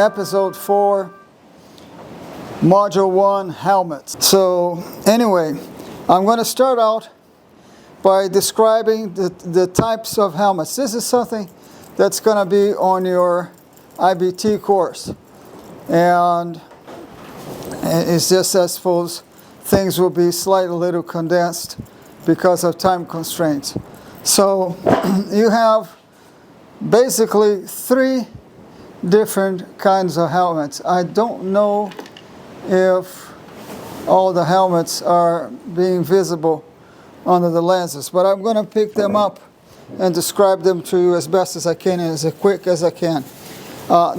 episode 4, module 1, helmets. So anyway, I'm going to start out by describing the types of helmets. This is something that's going to be on your IBT course. And it's just, I suppose, things will be slightly little condensed because of time constraints. So you have basically 3 different kinds of helmets. I don't know if all the helmets are being visible under the lenses, but I'm going to pick them up and describe them to you as best as I can and as quick as I can.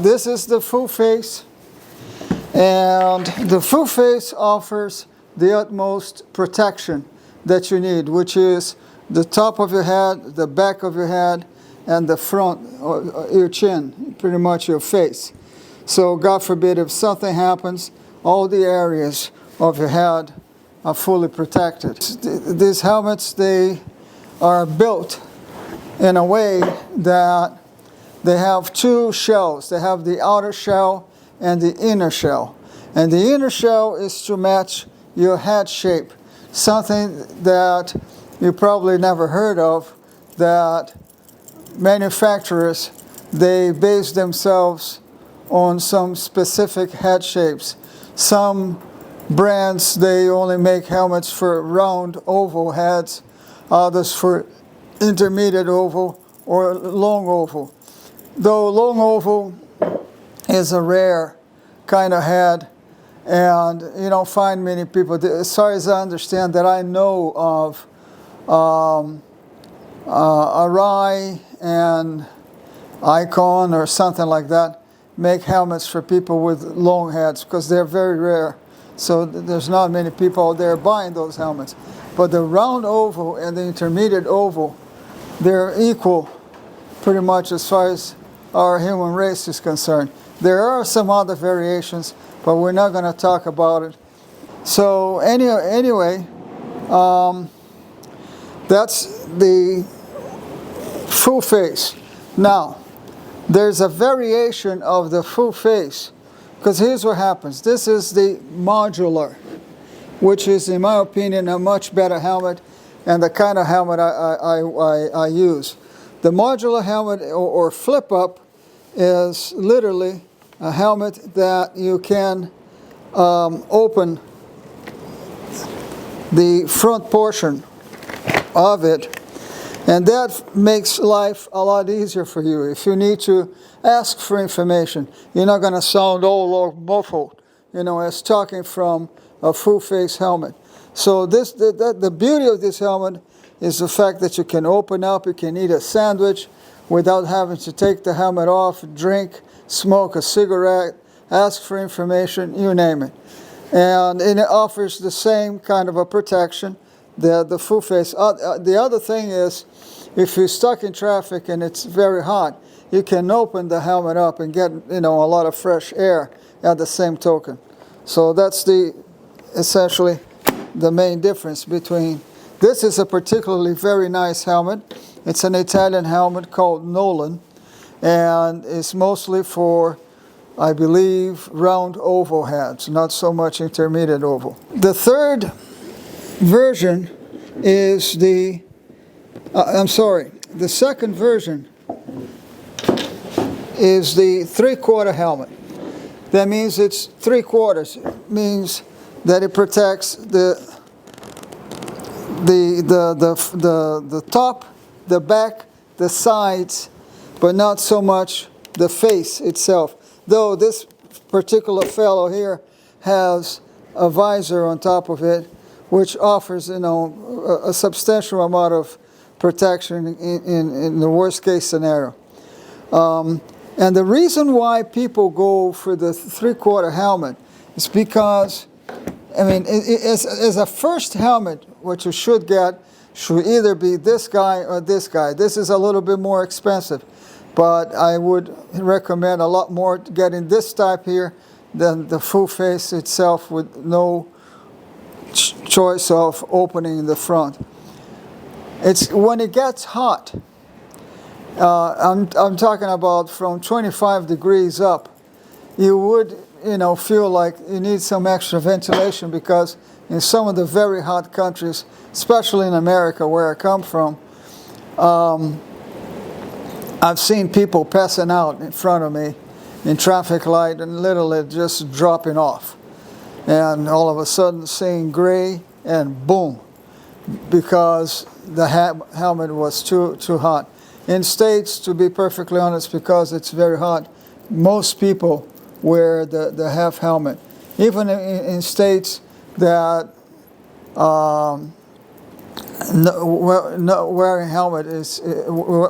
This is the full face, and the full face offers the utmost protection that you need, which is the top of your head, the back of your head, and the front, or your chin, pretty much your face. So God forbid if something happens, all the areas of your head are fully protected. These helmets, they are built in a way that they have 2 shells. They have the outer shell and the inner shell. And the inner shell is to match your head shape, something that you probably never heard of, that manufacturers, they base themselves on some specific head shapes. Some brands, they only make helmets for round oval heads, others for intermediate oval or long oval. Though long oval is a rare kind of head, and you don't find many people, as far as I understand, that I know of, Arai and Icon or something like that make helmets for people with long heads because they're very rare. So there's not many people out there buying those helmets. But the round oval and the intermediate oval, they're equal pretty much as far as our human race is concerned. There are some other variations, but we're not going to talk about it. So anyway, that's the full face. Now, there's a variation of the full face, because here's what happens. This is the modular, which is, in my opinion, a much better helmet and the kind of helmet I use. The modular helmet, or flip-up, is literally a helmet that you can open the front portion of it, and that makes life a lot easier for you. If you need to ask for information, you're not going to sound all muffled, as talking from a full-face helmet. So the beauty of this helmet is the fact that you can open up, you can eat a sandwich without having to take the helmet off, drink, smoke a cigarette, ask for information, you name it. And it offers the same kind of a protection, the full face. The other thing is, if you're stuck in traffic and it's very hot, you can open the helmet up and get a lot of fresh air at the same token. So that's essentially the main difference between. This is a particularly very nice helmet. It's an Italian helmet called Nolan, and it's mostly for, I believe, round oval heads, not so much intermediate oval. The third version is the second version is the 3/4 helmet. That means it's 3/4. It means that it protects the top, the back, the sides, but not so much the face itself. Though this particular fellow here has a visor on top of it, which offers, a substantial amount of protection in the worst case scenario. And the reason why people go for the 3/4 helmet is because, as a first helmet, what you should get should either be this guy or this guy. This is a little bit more expensive, but I would recommend a lot more getting this type here than the full face itself with no choice of opening in the front. It's when it gets hot, I'm talking about from 25 degrees up, you would, feel like you need some extra ventilation, because in some of the very hot countries, especially in America where I come from, I've seen people passing out in front of me in traffic light and literally just dropping off. And all of a sudden seeing gray and boom, because the helmet was too hot. In States, to be perfectly honest, because it's very hot, most people wear the half helmet. Even in states that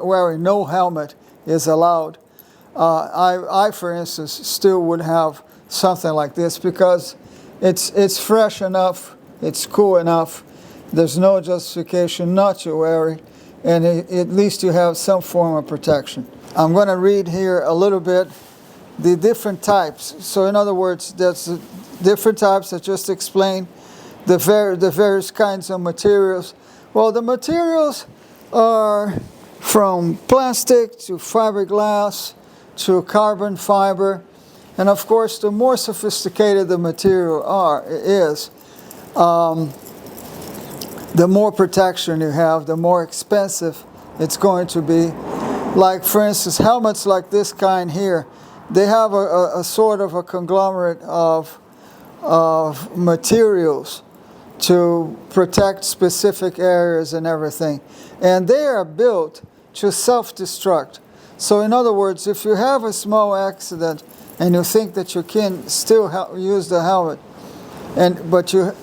wearing no helmet is allowed, I, for instance, still would have something like this, because it's fresh enough, it's cool enough, there's no justification not to wear it, and at least you have some form of protection. I'm going to read here a little bit the different types. So in other words, there's different types that just explain the various kinds of materials. Well, the materials are from plastic to fiberglass to carbon fiber, and of course, the more sophisticated the material is, the more protection you have, the more expensive it's going to be. Like, for instance, helmets like this kind here, they have a sort of a conglomerate of materials to protect specific areas and everything. And they are built to self-destruct. So in other words, if you have a small accident and you think that you can still use the helmet, but you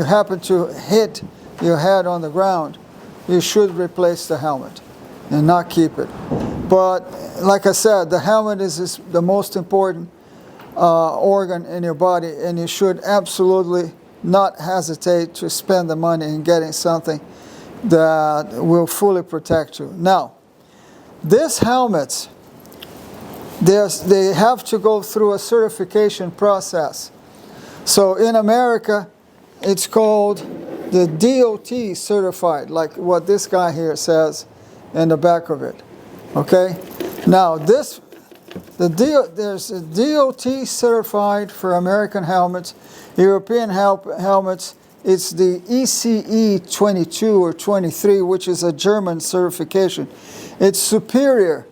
happen to hit your head on the ground, you should replace the helmet and not keep it. But like I said, the helmet is the most important organ in your body, and you should absolutely not hesitate to spend the money in getting something that will fully protect you. Now, these helmets, they have to go through a certification process. So in America, it's called the DOT certified, like what this guy here says in the back of it. Okay? Now there's a DOT certified for American helmets. European helmets, it's the ECE 22 or 23, which is a German certification. It's superior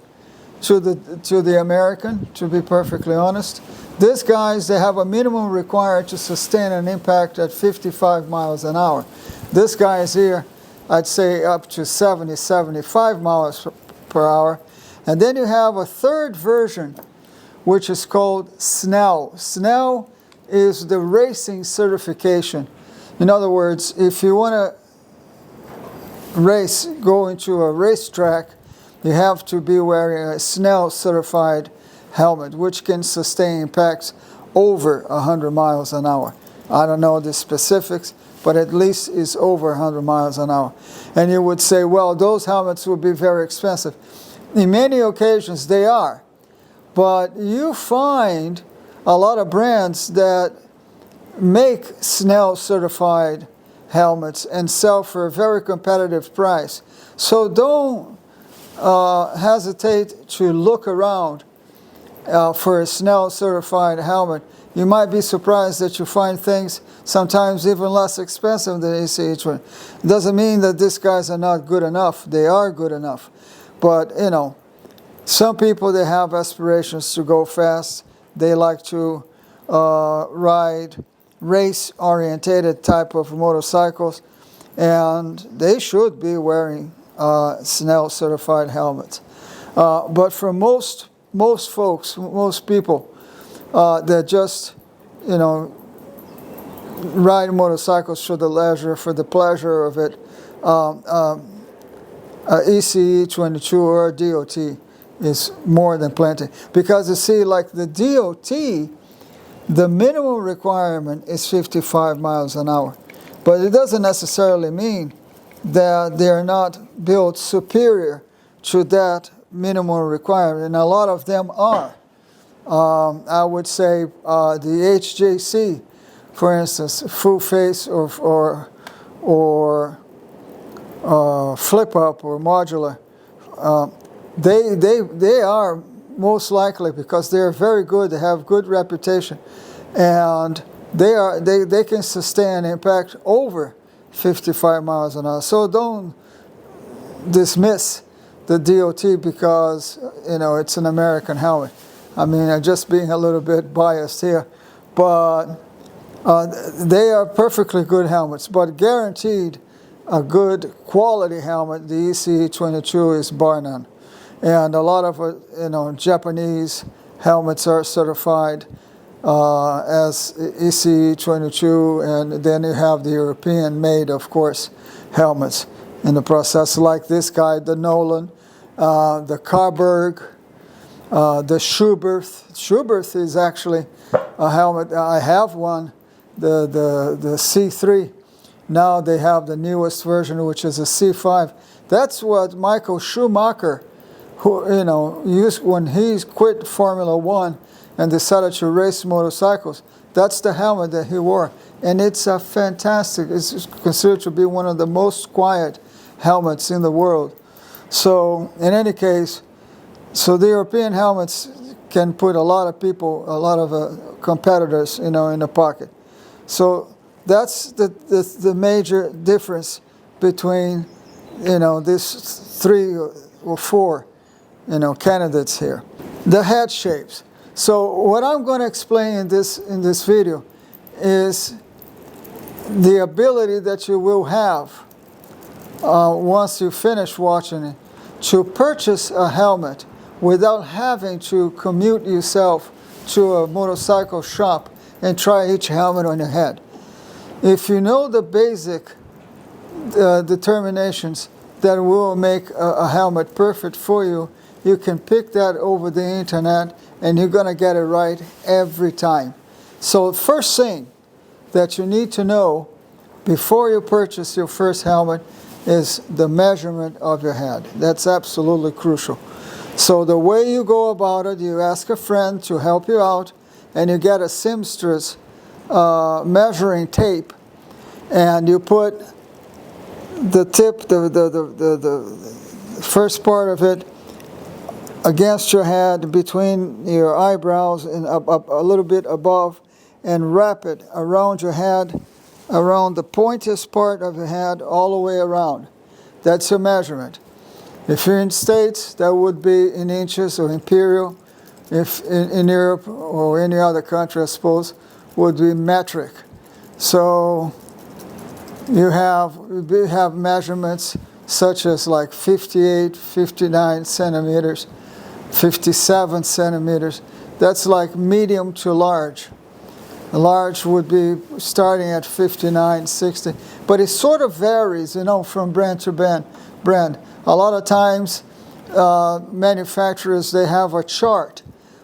to the American, to be perfectly honest. These guys, they have a minimum required to sustain an impact at 55 miles an hour. This guy is here, I'd say up to 70, 75 miles per hour. And then you have a third version, which is called Snell. Snell is the racing certification. In other words, if you want to go into a racetrack, you have to be wearing a Snell certified helmet, which can sustain impacts over 100 miles an hour. I don't know the specifics, but at least it's over 100 miles an hour. And you would say, well, those helmets would be very expensive. In many occasions, they are. But you find a lot of brands that make Snell certified helmets and sell for a very competitive price. So don't hesitate to look around for a Snell certified helmet. You might be surprised that you find things sometimes even less expensive than ECE 20. It doesn't mean that these guys are not good enough. They are good enough. But, some people, they have aspirations to go fast. They like to ride race-oriented type of motorcycles, and they should be wearing Snell certified helmets. But for most folks, most people that just, ride motorcycles for the pleasure of it, ECE 22 or DOT is more than plenty. Because you see, like the DOT, the minimum requirement is 55 miles an hour. But it doesn't necessarily mean that they're not built superior to that minimum requirement, and a lot of them are. I would say the HJC, for instance, full face or flip up or modular, they are most likely, because they are very good, they have good reputation, and they can sustain impact over 55 miles an hour. So don't dismiss the DOT because, you know, it's an American helmet. I mean, I'm just being a little bit biased here, but they are perfectly good helmets, but guaranteed a good quality helmet. The ECE 22 is bar none. And a lot of you know, Japanese helmets are certified as ECE 22, and then you have the European made, of course, helmets in the process, like this guy, the Nolan, the Carberg, the Schuberth. Schuberth is actually a helmet. I have one, the C3. Now they have the newest version, which is a C5. That's what Michael Schumacher, who, you know, used when he quit Formula One and decided to race motorcycles. That's the helmet that he wore, and it's a fantastic. It's considered to be one of the most quiet helmets in the world. So in any case, so the European helmets can put a lot of people, a lot of competitors, you know, in the pocket. So that's the major difference between, you know, these 3 or 4, you know, candidates here. The head shapes. So what I'm going to explain in this video is the ability that you will have once you finish watching it to purchase a helmet without having to commute yourself to a motorcycle shop and try each helmet on your head. If you know the basic determinations that will make a helmet perfect for you, you can pick that over the internet and you're going to get it right every time. So the first thing that you need to know before you purchase your first helmet is the measurement of your head. That's absolutely crucial. So the way you go about it, you ask a friend to help you out, and you get a seamstress measuring tape, and you put the tip, the first part of it against your head, between your eyebrows and up a little bit above, and wrap it around your head, around the pointiest part of your head, all the way around. That's your measurement. If you're in States, that would be in inches or imperial. If in Europe or any other country, I suppose, would be metric. So you have measurements such as like 58, 59 centimeters, 57 centimeters. That's like medium to large. Large would be starting at 59, 60. But it sort of varies, you know, from brand to brand. A lot of times, manufacturers, they have a chart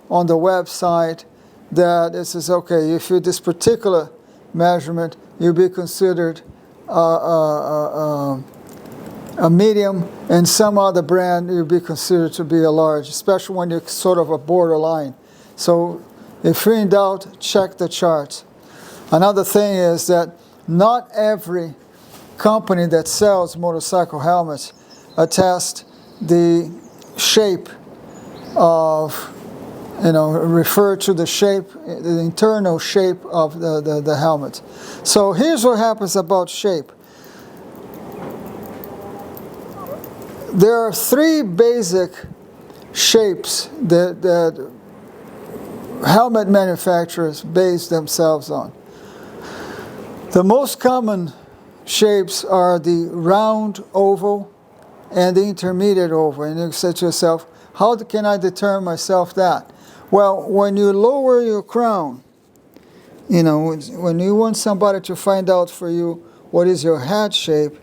on the website that it says, okay, if you're this particular measurement, you'll be considered a medium, and some other brand you'll be considered to be a large, especially when you're sort of a borderline. So if you're in doubt, check the charts. Another thing is that not every company that sells motorcycle helmets attest the shape of, you know, refer to the shape, the internal shape of the helmet. So here's what happens about shape. There are 3 basic shapes that helmet manufacturers base themselves on. The most common shapes are the round oval and the intermediate oval. And you say to yourself, how can I determine myself that? Well, when you lower your crown, you know, when you want somebody to find out for you what is your head shape,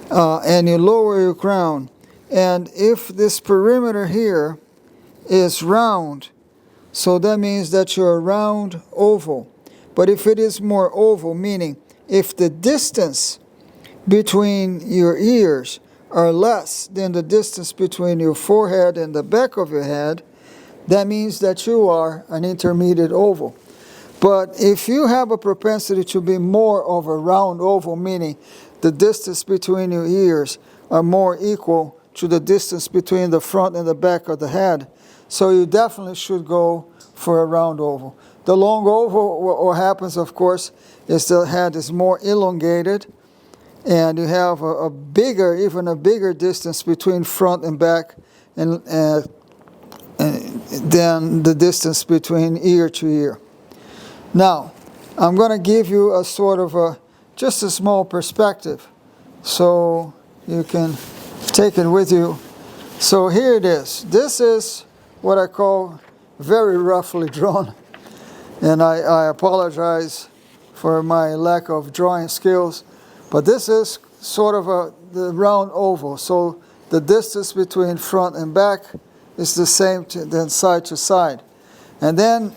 and you lower your crown, and if this perimeter here is round, so that means that you're a round oval. But if it is more oval, meaning if the distance between your ears are less than the distance between your forehead and the back of your head, that means that you are an intermediate oval. But if you have a propensity to be more of a round oval, meaning the distance between your ears are more equal to the distance between the front and the back of the head. So you definitely should go for a round oval. The long oval, what happens, of course, is the head is more elongated, and you have a bigger, even a bigger distance between front and back, and than the distance between ear to ear. Now, I'm going to give you a sort of just a small perspective, so you can take it with you. So here it is. This is what I call very roughly drawn, and I apologize for my lack of drawing skills, but this is sort of the round oval. So the distance between front and back is the same then side to side. And then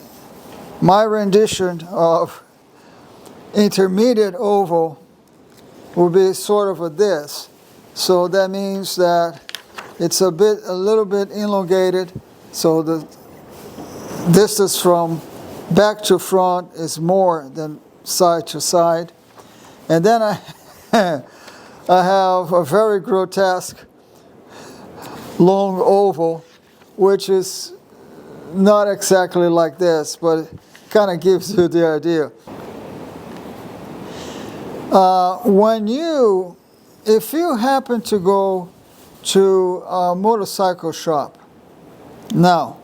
my rendition of intermediate oval will be sort of this. So that means that it's a little bit elongated. So the distance from back to front is more than side to side. And then I have a very grotesque long oval, which is not exactly like this, but it kind of gives you the idea. If you happen to go to a motorcycle shop, now,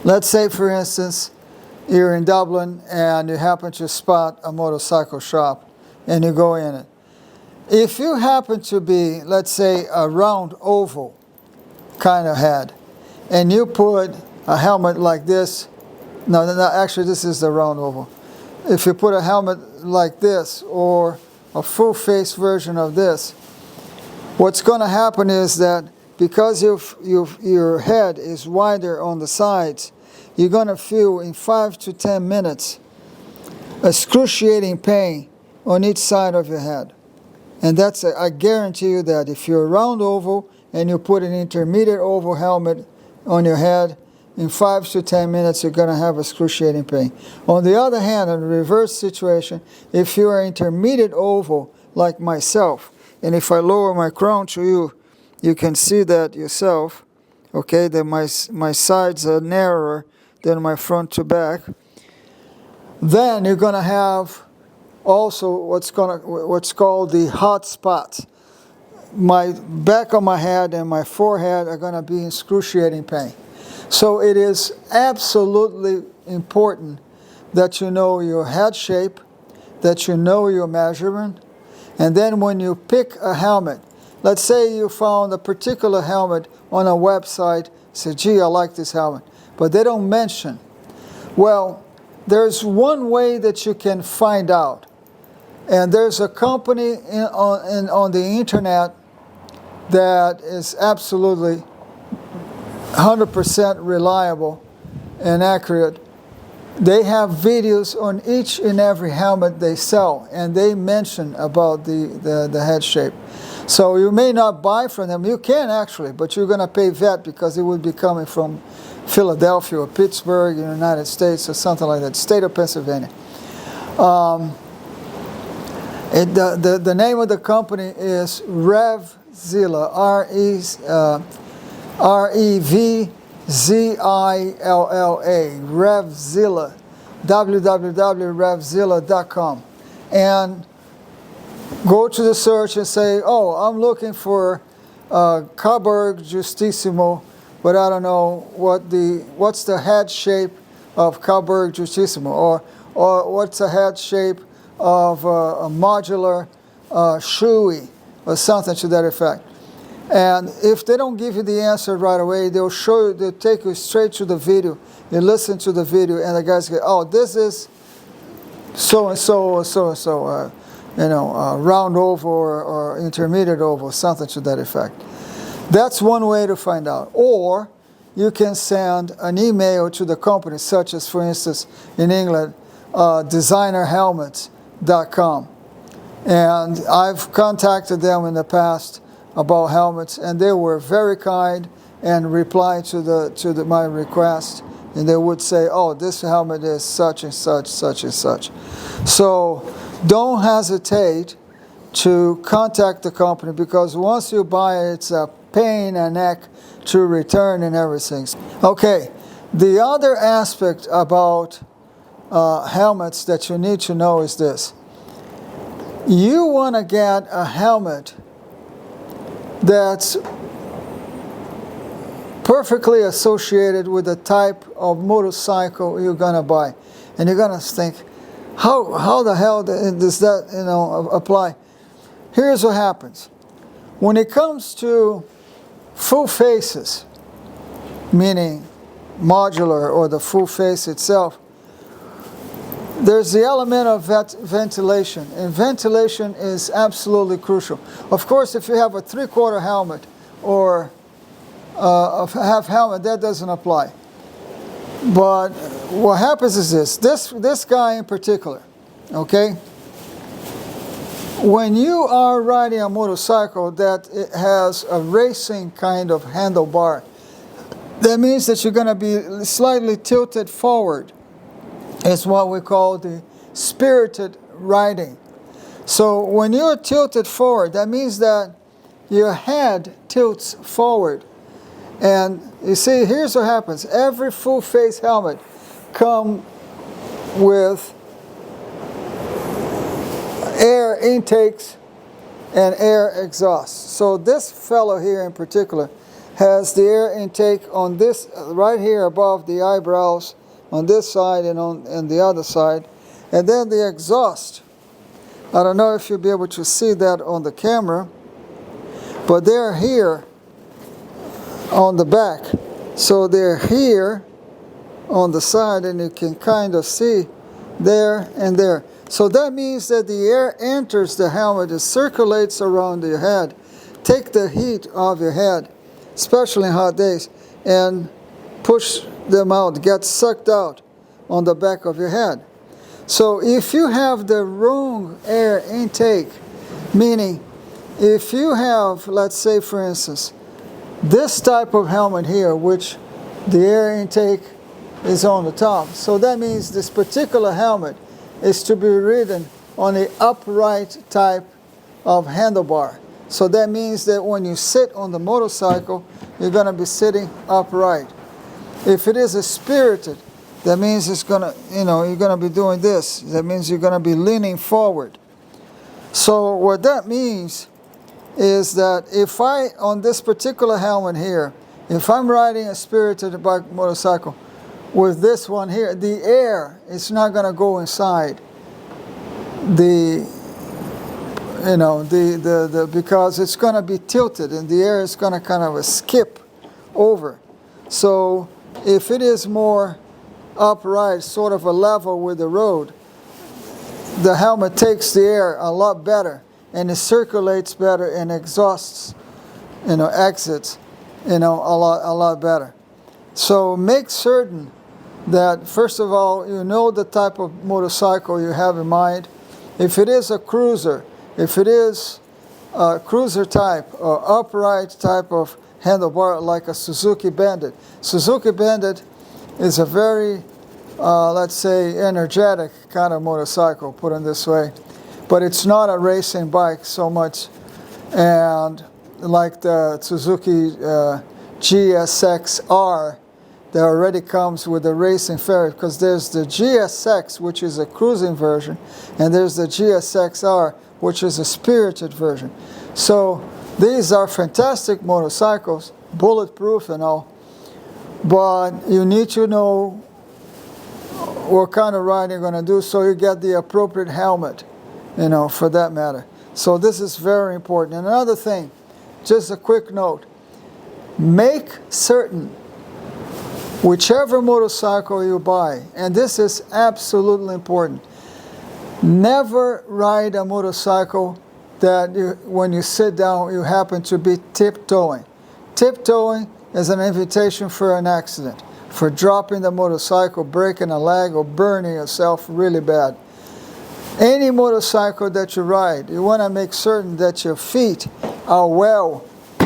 let's say for instance, you're in Dublin and you happen to spot a motorcycle shop and you go in it. If you happen to be, let's say, a round oval kind of head, and you put a helmet like this, no, actually this is the round oval. If you put a helmet like this or a full face version of this, what's going to happen is that because your head is wider on the sides, you're going to feel in 5 to 10 minutes excruciating pain on each side of your head. And that's, I guarantee you that if you're a round oval and you put an intermediate oval helmet on your head, in 5 to 10 minutes you're going to have excruciating pain. On the other hand, in the reverse situation, if you are intermediate oval like myself, and if I lower my crown to you, you can see that yourself, okay, that my sides are narrower than my front to back. Then you're going to have also what's called the hot spots. My back of my head and my forehead are going to be in excruciating pain. So it is absolutely important that you know your head shape, that you know your measurement, and then when you pick a helmet, let's say you found a particular helmet on a website, say, gee, I like this helmet, but they don't mention. Well, there's one way that you can find out, and there's a company on the internet that is absolutely 100% reliable and accurate. They have videos on each and every helmet they sell, and they mention about the head shape. So you may not buy from them. You can actually, but you're going to pay VAT because it would be coming from Philadelphia or Pittsburgh in the United States or something like that, state of Pennsylvania. The name of the company is RevZilla, REVZILLA, RevZilla, www.revzilla.com, and go to the search and say, oh, I'm looking for Coburg Justissimo, but I don't know what's the head shape of Coburg Justissimo, or what's the head shape of a modular Shoei, or something to that effect. And if they don't give you the answer right away, they'll take you straight to the video. You listen to the video, and the guys go, oh, this is so-and-so or so-and-so, round oval or intermediate oval, something to that effect. That's one way to find out. Or you can send an email to the company, such as, for instance, in England, designerhelmets.com. And I've contacted them in the past about helmets, and they were very kind and replied to my request, and they would say, oh, this helmet is such and such, such and such. So don't hesitate to contact the company, because once you buy it, it's a pain and neck to return and everything. Okay, the other aspect about helmets that you need to know is this. You want to get a helmet that's perfectly associated with the type of motorcycle you're going to buy. And you're going to think, how the hell does that, apply? Here's what happens. When it comes to full faces, meaning modular or the full face itself, there's the element of ventilation, and ventilation is absolutely crucial. Of course, if you have a 3/4 helmet or a half helmet, that doesn't apply. But what happens is this guy in particular, okay? When you are riding a motorcycle that it has a racing kind of handlebar, that means that you're going to be slightly tilted forward. It's what we call the spirited riding. So when you're tilted forward, that means that your head tilts forward. And you see, here's what happens. Every full face helmet comes with air intakes and air exhausts. So this fellow here in particular has the air intake on this, right here above the eyebrows, on this side and on the other side. And then the exhaust. I don't know if you'll be able to see that on the camera, but they're here on the back. So they're here on the side, and you can kind of see there and there. So that means that the air enters the helmet, it circulates around your head, take the heat off your head, especially in hot days, and push them out, get sucked out on the back of your head. So if you have the wrong air intake, meaning if you have, let's say for instance, this type of helmet here, which the air intake is on the top. So that means this particular helmet is to be ridden on the upright type of handlebar. So that means that when you sit on the motorcycle, you're going to be sitting upright. If it is a spirited, that means it's going to, you're going to be doing this. That means you're going to be leaning forward. So what that means is that if on this particular helmet here, if I'm riding a spirited bike motorcycle with this one here, the air is not going to go inside because it's going to be tilted and the air is going to kind of skip over. So if it is more upright, sort of a level with the road, the helmet takes the air a lot better and it circulates better and exhausts, exits, a lot better. So make certain that first of all, you know the type of motorcycle you have in mind. If it is a cruiser, if it is a cruiser type or upright type of handlebar like a Suzuki Bandit. Suzuki Bandit is a very, let's say, energetic kind of motorcycle, put it this way. But it's not a racing bike so much. And like the Suzuki GSX-R, that already comes with a racing fairing, because there's the GSX, which is a cruising version, and there's the GSX-R, which is a spirited version. So these are fantastic motorcycles, bulletproof and all, but you need to know what kind of riding you're going to do so you get the appropriate helmet, for that matter. So this is very important. And another thing, just a quick note, make certain whichever motorcycle you buy, and this is absolutely important, never ride a motorcycle that when you sit down, you happen to be tiptoeing. Tiptoeing is an invitation for an accident, for dropping the motorcycle, breaking a leg, or burning yourself really bad. Any motorcycle that you ride, you want to make certain that your feet are well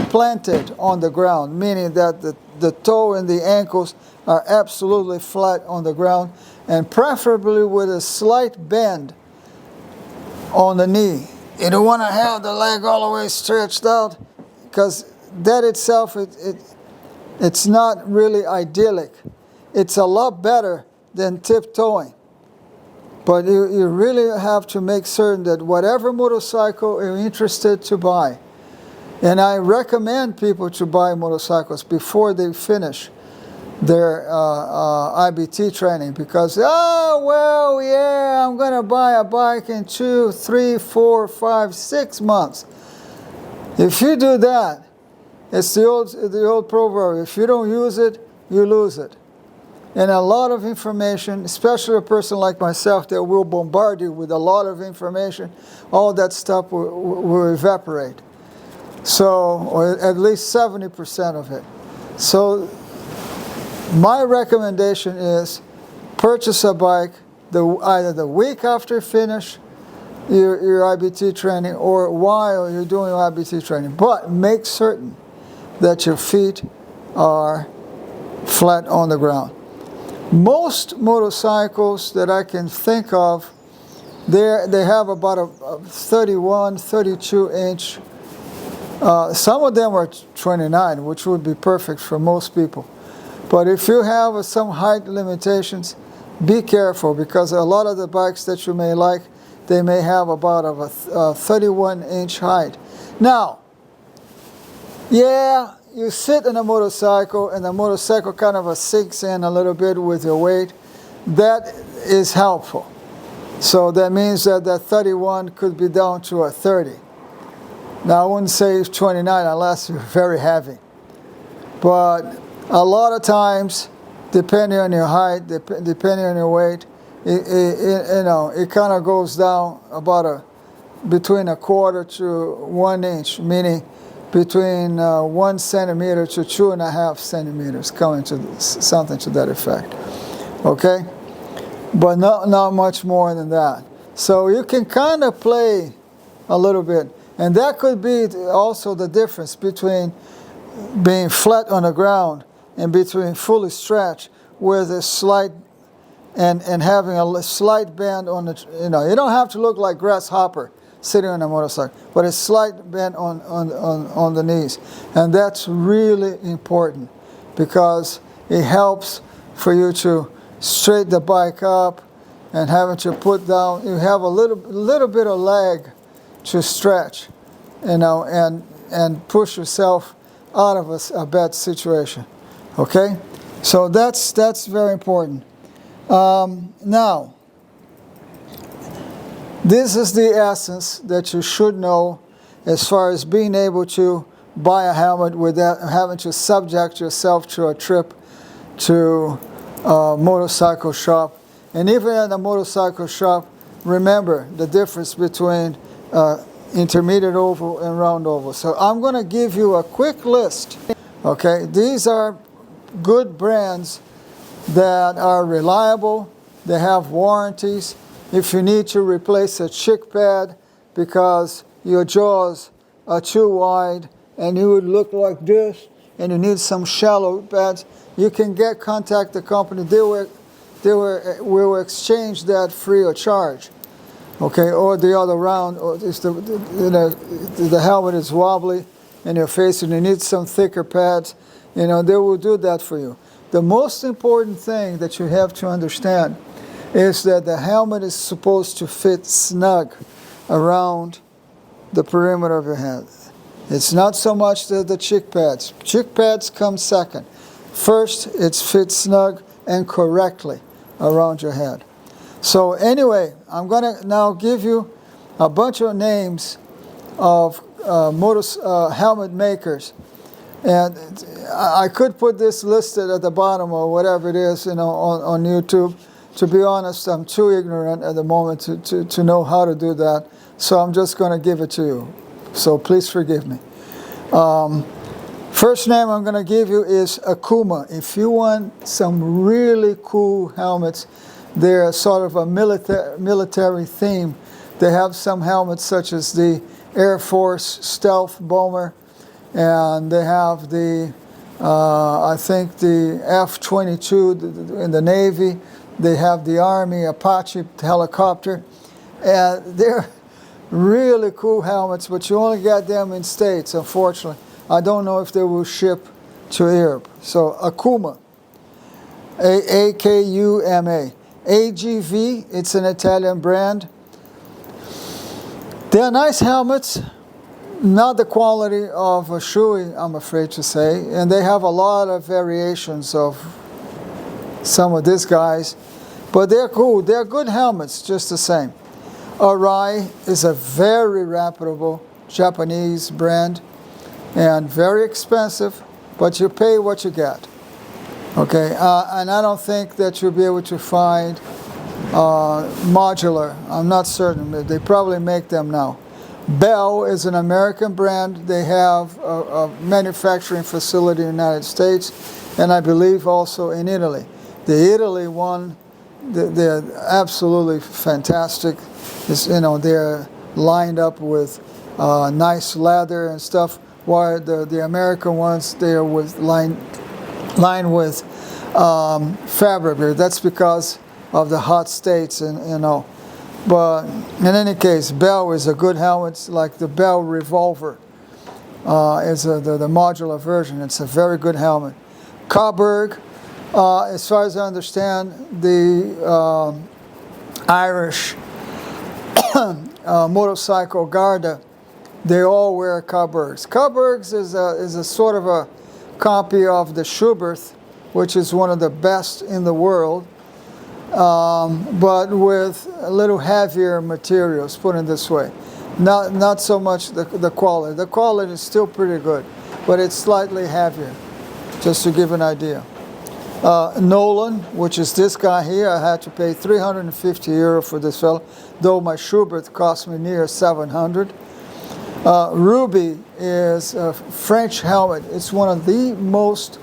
planted on the ground, meaning that the toe and the ankles are absolutely flat on the ground, and preferably with a slight bend on the knee. You don't want to have the leg all the way stretched out, because that itself, it's not really idyllic. It's a lot better than tiptoeing. But you really have to make certain that whatever motorcycle you're interested to buy, and I recommend people to buy motorcycles before they finish their IBT training, because, oh, well, yeah, I'm going to buy a bike in 2, 3, 4, 5, 6 months. If you do that, it's the old proverb, if you don't use it, you lose it. And a lot of information, especially a person like myself that will bombard you with a lot of information, all that stuff will evaporate. So, or at least 70% of it. So, my recommendation is purchase a bike either the week after you finish your IBT training or while you're doing your IBT training. But make certain that your feet are flat on the ground. Most motorcycles that I can think of, they have about a 31, 32 inch. Some of them are 29, which would be perfect for most people. But if you have some height limitations, be careful, because a lot of the bikes that you may like, they may have about a 31 inch height. Now, yeah, you sit in a motorcycle and the motorcycle kind of sinks in a little bit with your weight. That is helpful. So that means that 31 could be down to a 30. Now, I wouldn't say 29 unless you're very heavy. But a lot of times, depending on your height, depending on your weight, it kind of goes down about between a quarter to 1 inch, meaning between 1 centimeter to 2.5 centimeters, coming to something to that effect. Okay? But not much more than that. So you can kind of play a little bit. And that could be also the difference between being flat on the ground and between fully stretched with a slight and having a slight bend on the, you don't have to look like grasshopper sitting on a motorcycle, but a slight bend on the knees. And that's really important, because it helps for you to straighten the bike up and having to put down, you have a little bit of leg to stretch, and push yourself out of a bad situation. Okay? So that's very important. Now, this is the essence that you should know as far as being able to buy a helmet without having to subject yourself to a trip to a motorcycle shop. And even at a motorcycle shop, remember the difference between intermediate oval and round oval. So I'm going to give you a quick list. Okay, these are good brands that are reliable. They have warranties. If you need to replace a chick pad because your jaws are too wide and you would look like this and you need some shallow pads, you can contact the company. They will exchange that free of charge. Okay, or the other round, or if the helmet is wobbly in your face and you need some thicker pads, they will do that for you. The most important thing that you have to understand is that the helmet is supposed to fit snug around the perimeter of your head. It's not so much the chick pads. Chick pads come second. First, it's fit snug and correctly around your head. So anyway, I'm going to now give you a bunch of names of helmet makers. And I could put this listed at the bottom or whatever it is, on YouTube. To be honest, I'm too ignorant at the moment to know how to do that. So I'm just going to give it to you. So please forgive me. First name I'm going to give you is Akuma. If you want some really cool helmets, they're sort of a military theme. They have some helmets such as the Air Force Stealth Bomber, and they have the, I think the F-22 in the Navy. They have the Army Apache helicopter. And they're really cool helmets, but you only get them in States, unfortunately. I don't know if they will ship to Europe. So Akuma, A-K-U-M-A. AGV, it's an Italian brand. They're nice helmets, not the quality of a Shoei, I'm afraid to say, and they have a lot of variations of some of these guys, but they're cool. They're good helmets, just the same. Arai is a very reputable Japanese brand and very expensive, but you pay what you get. Okay, and I don't think that you'll be able to find modular. I'm not certain. They probably make them now. Bell is an American brand. They have a manufacturing facility in the United States, and I believe also in Italy. The Italy one, they're absolutely fantastic. It's, you know, they're lined up with nice leather and stuff, while the American ones, they are with lined with fabric. That's because of the hot states, and you know. But in any case, Bell is a good helmet. It's like the Bell Revolver is the modular version. It's a very good helmet. Coburg, as far as I understand, the Irish motorcycle Garda, they all wear Coburgs. Coburgs is a sort of a copy of the Schubert, which is one of the best in the world, but with a little heavier materials, put it this way. Not so much the quality. The quality is still pretty good, but it's slightly heavier, just to give an idea. Nolan, which is this guy here, I had to pay 350 euro for this fellow, though my Schubert cost me near 700. Ruby is a French helmet. It's one of the most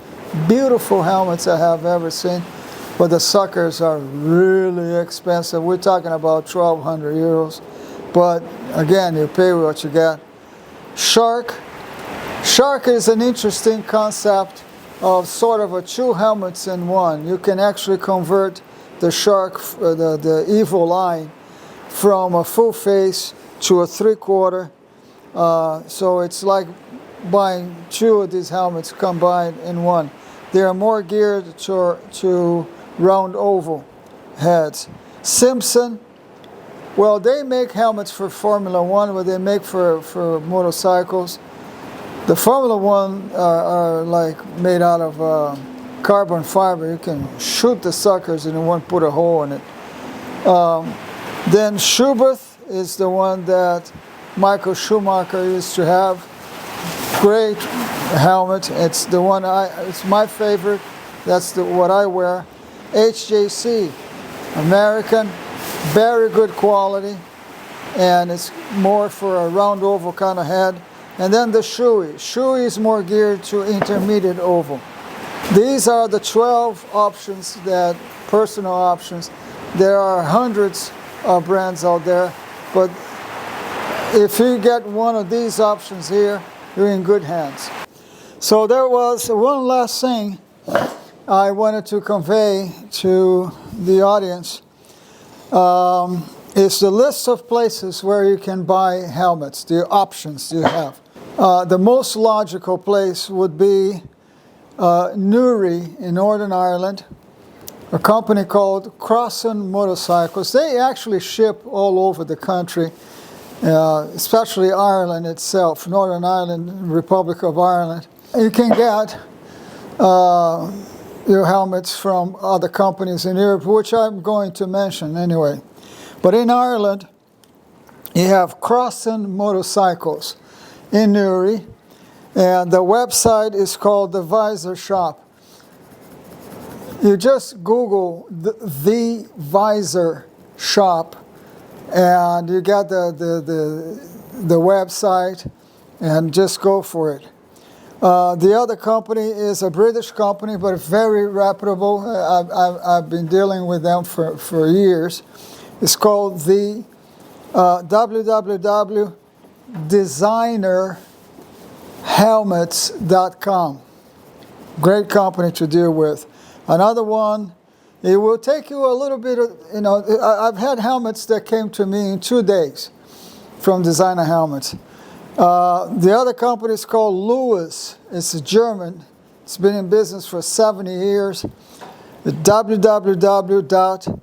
beautiful helmets I have ever seen, but the suckers are really expensive. We're talking about 1,200 euros, but again, you pay what you get. Shark is an interesting concept of sort of a two helmets in one. You can actually convert the Shark, the Evo line, from a full face to a 3/4. So it's like buying two of these helmets combined in one. They are more geared to round oval heads. Simpson, well, they make helmets for Formula One, but they make for motorcycles. The Formula One are like made out of carbon fiber. You can shoot the suckers and it won't put a hole in it. Then Schubert is the one that Michael Schumacher used to have. Great helmet. It's the one it's my favorite. That's what I wear. HJC, American, very good quality, and it's more for a round oval kind of head. And then the Shoei. Shoei is more geared to intermediate oval. These are the 12 options, that personal options. There are hundreds of brands out there, but if you get one of these options here, you're in good hands. So there was one last thing I wanted to convey to the audience. It's the list of places where you can buy helmets, the options you have. The most logical place would be Newry in Northern Ireland, a company called Crossan Motorcycles. They actually ship all over the country, especially Ireland itself, Northern Ireland, Republic of Ireland. You can get your helmets from other companies in Europe, which I'm going to mention anyway. But in Ireland, you have Crossan Motorcycles in Newry, and the website is called the Visor Shop. You just Google the Visor Shop, and you get the website, and just go for it. The other company is a British company, but very reputable. I've been dealing with them for years. It's called the www.designerhelmets.com. Great company to deal with. Another one, it will take you a little bit of, I've had helmets that came to me in 2 days from Designer Helmets. The other company is called Lewis. It's a German. It's been in business for 70 years. www.louis.de,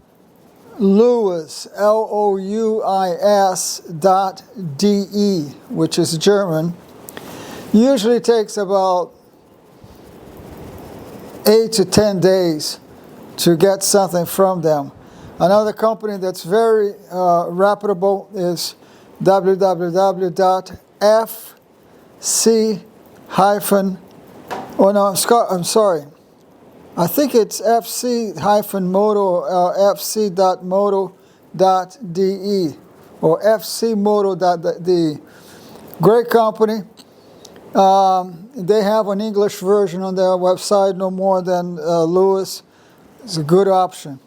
which is German. Usually takes about 8 to 10 days to get something from them. Another company that's very reputable is I'm sorry. I think it's fc-moto fc.moto.de or fcmoto.de. Great company. They have an English version on their website, no more than Lewis. It's a good option.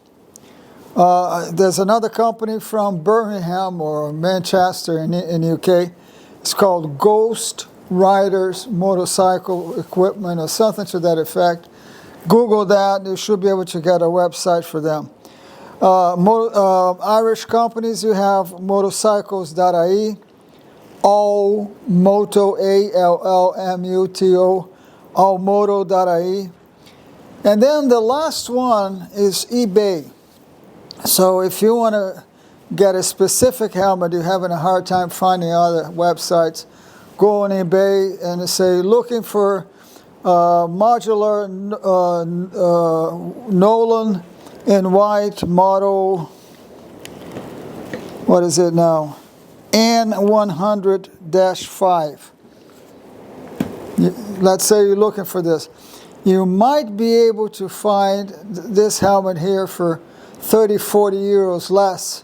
There's another company from Birmingham or Manchester in UK. It's called Ghost Riders Motorcycle Equipment or something to that effect. Google that. You should be able to get a website for them. Irish companies, you have motorcycles.ie, allmoto, allmuto, allmoto.ie. And then the last one is eBay. So if you want to get a specific helmet, you're having a hard time finding other websites, go on eBay and say, looking for modular Nolan in white model, what is it now? N100-5. Let's say you're looking for this. You might be able to find this helmet here for 30, 40 euros less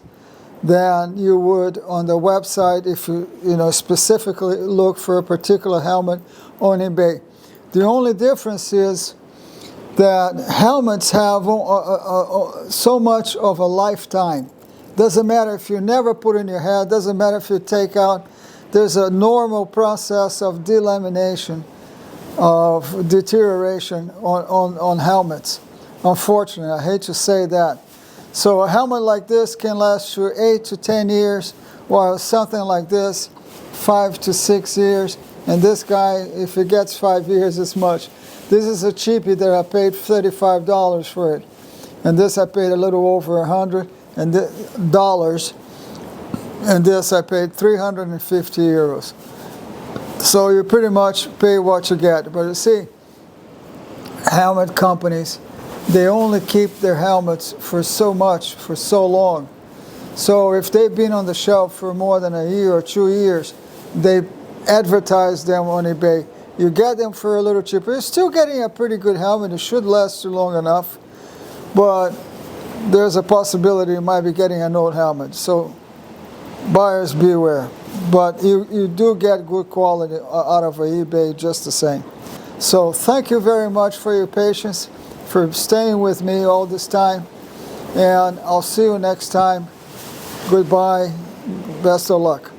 than you would on the website if you specifically look for a particular helmet on eBay. The only difference is that helmets have so much of a lifetime. Doesn't matter if you never put in your head, doesn't matter if you take out, there's a normal process of delamination, of deterioration on helmets. Unfortunately, I hate to say that. So a helmet like this can last you 8 to 10 years, while something like this, 5 to 6 years. And this guy, if it gets 5 years, it's much. This is a cheapie that I paid $35 for it. And this I paid a little over $100 dollars. And this I paid 350 euros. So you pretty much pay what you get. But you see, helmet companies, they only keep their helmets for so long. So if they've been on the shelf for more than a year or 2 years, they advertise them on eBay. You get them for a little cheaper. You're still getting a pretty good helmet. It should last you long enough. But there's a possibility you might be getting an old helmet. So buyers beware. But you do get good quality out of eBay just the same. So thank you very much for your patience, for staying with me all this time. And I'll see you next time. Goodbye. Best of luck.